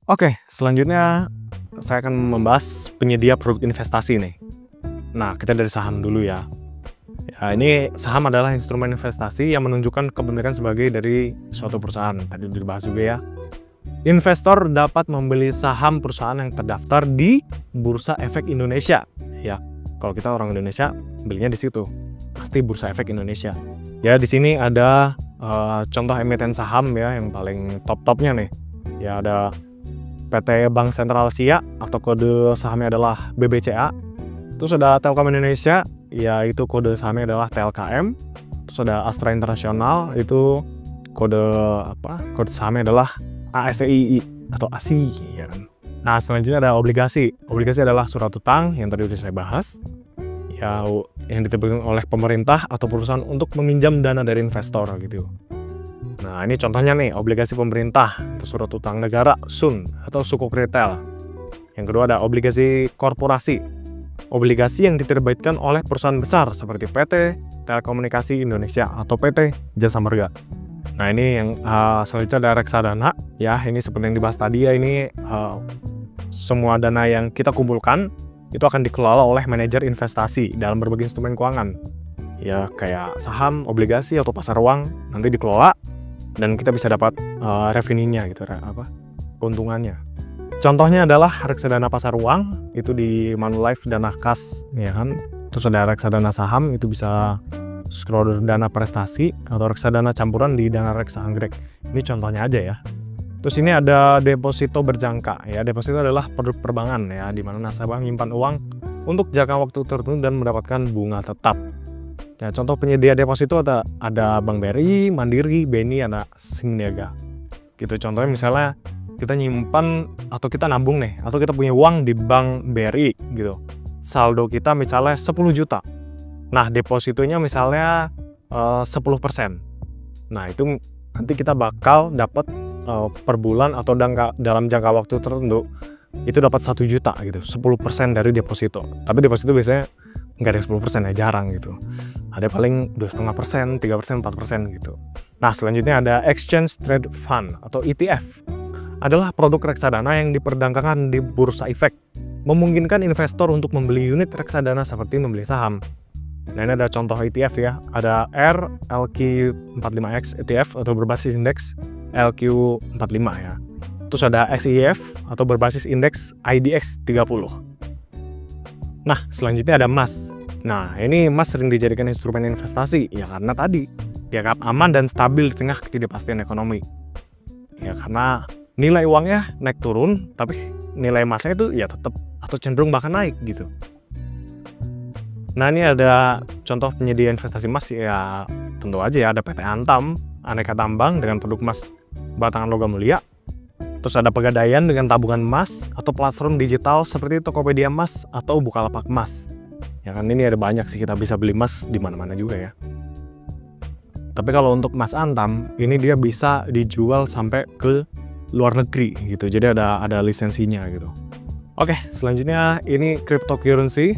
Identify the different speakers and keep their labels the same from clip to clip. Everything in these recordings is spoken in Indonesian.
Speaker 1: Oke, selanjutnya saya akan membahas penyedia produk investasi nih. Nah, kita dari saham dulu ya. Ya, ini saham adalah instrumen investasi yang menunjukkan kepemilikan sebagai dari suatu perusahaan. Tadi udah dibahas juga ya. Investor dapat membeli saham perusahaan yang terdaftar di Bursa Efek Indonesia. Ya, kalau kita orang Indonesia belinya di situ. Pasti Bursa Efek Indonesia. Ya, di sini ada contoh emiten saham ya yang paling top-topnya nih. Ya, ada PT Bank Sentral Asia atau kode sahamnya adalah BBCA. Terus ada Telkom Indonesia, yaitu kode sahamnya adalah TLKM. Terus ada Astra Internasional, itu kode Kode sahamnya adalah ASEII atau ASI ya kan. Nah, selanjutnya ada obligasi. Obligasi adalah surat utang yang tadi sudah saya bahas. Ya, yang diterbitkan oleh pemerintah atau perusahaan untuk meminjam dana dari investor gitu. Nah, ini contohnya nih, obligasi pemerintah atau surat utang negara, SUN atau sukuk retail. Yang kedua ada obligasi korporasi. Obligasi yang diterbitkan oleh perusahaan besar seperti PT Telekomunikasi Indonesia atau PT Jasa Marga. Nah, ini yang selanjutnya ada reksadana. Ya, ini seperti yang dibahas tadi ya, ini semua dana yang kita kumpulkan itu akan dikelola oleh manajer investasi dalam berbagai instrumen keuangan. Ya, kayak saham, obligasi atau pasar uang nanti dikelola dan kita bisa dapat revenue-nya gitu, keuntungannya. Contohnya adalah reksadana pasar uang itu di Manulife Dana Kas ya kan. Terus ada reksadana saham itu bisa schroder dana prestasi atau reksadana campuran di Dana Reksa Anggrek. Ini contohnya aja ya. Terus ini ada deposito berjangka ya. Deposito adalah produk perbankan ya, di mana nasabah menyimpan uang untuk jangka waktu tertentu dan mendapatkan bunga tetap. Nah, contoh penyedia deposito ada Bank BRI, Mandiri, BNI, ada Singniaga. Gitu contohnya misalnya kita nyimpan atau kita nabung nih, atau kita punya uang di Bank BRI gitu. Saldo kita misalnya 10 juta. Nah, depositonya misalnya 10%. Nah, itu nanti kita bakal dapat per bulan atau dalam jangka waktu tertentu itu dapat 1 juta gitu, 10% dari deposito. Tapi deposito biasanya nggak ada 10% ya, jarang gitu. Ada paling 2,5%, 3%, 4% gitu. Nah, selanjutnya ada Exchange Trade Fund atau ETF. Adalah produk reksadana yang diperdagangkan di Bursa Efek, memungkinkan investor untuk membeli unit reksadana seperti membeli saham. Nah, ini ada contoh ETF ya. Ada RLQ45X ETF atau berbasis indeks LQ45 ya. Terus ada XIF atau berbasis indeks IDX30. Nah, selanjutnya ada emas. Nah, ini emas sering dijadikan instrumen investasi ya karena tadi dianggap aman dan stabil di tengah ketidakpastian ekonomi. Ya karena nilai uangnya naik turun, tapi nilai emasnya itu ya tetap atau cenderung bahkan naik gitu. Nah, ini ada contoh penyedia investasi emas ya, tentu aja ya, ada PT Antam, Aneka Tambang dengan produk emas batangan logam mulia. Terus ada Pegadaian dengan tabungan emas atau platform digital seperti Tokopedia Emas atau Bukalapak Emas. Ya kan, ini ada banyak sih, kita bisa beli emas di mana-mana juga ya. Tapi kalau untuk emas Antam, ini dia bisa dijual sampai ke luar negeri gitu. Jadi ada lisensinya gitu. Oke, selanjutnya ini cryptocurrency.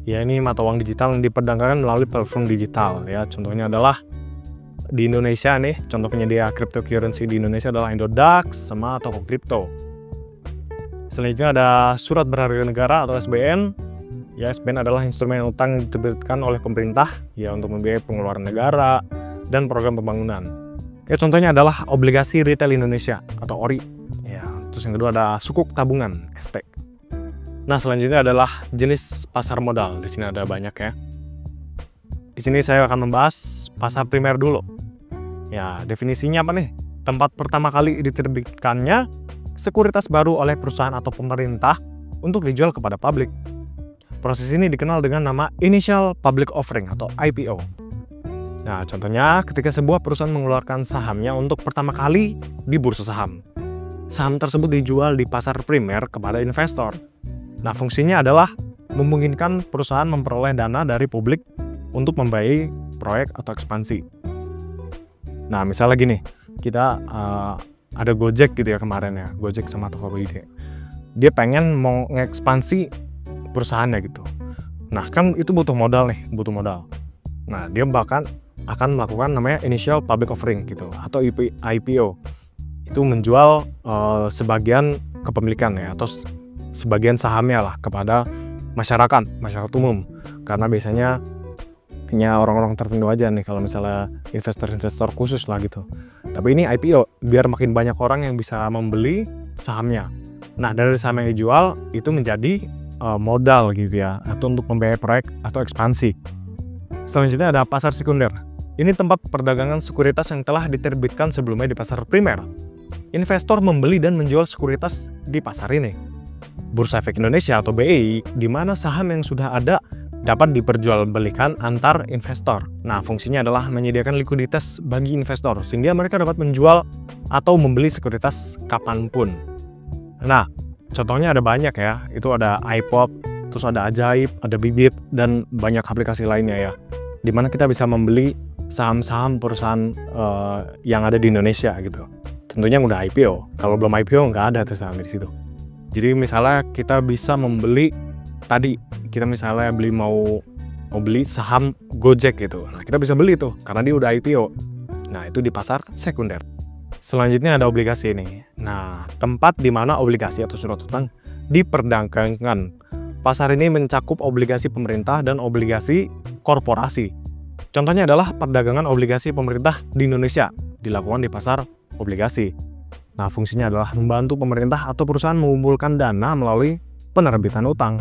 Speaker 1: Ya, ini mata uang digital yang diperdagangkan melalui platform digital ya. Contohnya adalah di Indonesia nih, contoh penyedia cryptocurrency di Indonesia adalah Indodax sama Toko Kripto. Selanjutnya ada surat berharga negara atau SBN. Ya, SBN adalah instrumen utang yang diterbitkan oleh pemerintah ya untuk membiayai pengeluaran negara dan program pembangunan. Ya, contohnya adalah obligasi retail Indonesia atau ORI. Ya, terus yang kedua ada sukuk tabungan (ST). Nah, selanjutnya adalah jenis pasar modal. Di sini ada banyak ya. Di sini saya akan membahas pasar primer dulu. Ya, definisinya apa nih? Tempat pertama kali diterbitkannya sekuritas baru oleh perusahaan atau pemerintah untuk dijual kepada publik. Proses ini dikenal dengan nama Initial Public Offering atau IPO. Nah, contohnya ketika sebuah perusahaan mengeluarkan sahamnya untuk pertama kali di bursa saham. Saham tersebut dijual di pasar primer kepada investor. Nah, fungsinya adalah memungkinkan perusahaan memperoleh dana dari publik untuk membiayai proyek atau ekspansi. Nah, misalnya gini, kita ada Gojek gitu ya kemarin ya, Gojek sama Tokopedia. Dia pengen mau ngekspansi perusahaannya gitu. Nah, kan itu butuh modal nih, butuh modal. Nah, dia bahkan akan melakukan namanya Initial Public Offering gitu atau IPO. Itu menjual sebagian kepemilikan ya, atau sebagian sahamnya lah kepada masyarakat umum. Karena biasanya hanya orang-orang tertentu aja nih, kalau misalnya investor-investor khusus lah gitu. Tapi ini IPO, biar makin banyak orang yang bisa membeli sahamnya. Nah, dari saham yang dijual itu menjadi modal gitu ya, atau untuk membiayai proyek atau ekspansi. Selanjutnya ada pasar sekunder. Ini tempat perdagangan sekuritas yang telah diterbitkan sebelumnya di pasar primer. Investor membeli dan menjual sekuritas di pasar ini. Bursa Efek Indonesia atau BEI, di mana saham yang sudah ada dapat diperjualbelikan antar investor. Nah, fungsinya adalah menyediakan likuiditas bagi investor, sehingga mereka dapat menjual atau membeli sekuritas kapanpun. Nah, contohnya ada banyak ya, itu ada iPop, terus ada Ajaib, ada Bibit, dan banyak aplikasi lainnya ya, dimana kita bisa membeli saham-saham perusahaan yang ada di Indonesia gitu. Tentunya udah IPO, kalau belum IPO nggak ada tuh saham di situ. Jadi misalnya kita bisa membeli, tadi kita misalnya mau beli saham Gojek gitu, nah kita bisa beli tuh karena dia udah IPO. Nah, itu di pasar sekunder. Selanjutnya ada obligasi ini. Nah, tempat di mana obligasi atau surat utang diperdagangkan. Pasar ini mencakup obligasi pemerintah dan obligasi korporasi. Contohnya adalah perdagangan obligasi pemerintah di Indonesia dilakukan di pasar obligasi. Nah, fungsinya adalah membantu pemerintah atau perusahaan mengumpulkan dana melalui penerbitan utang.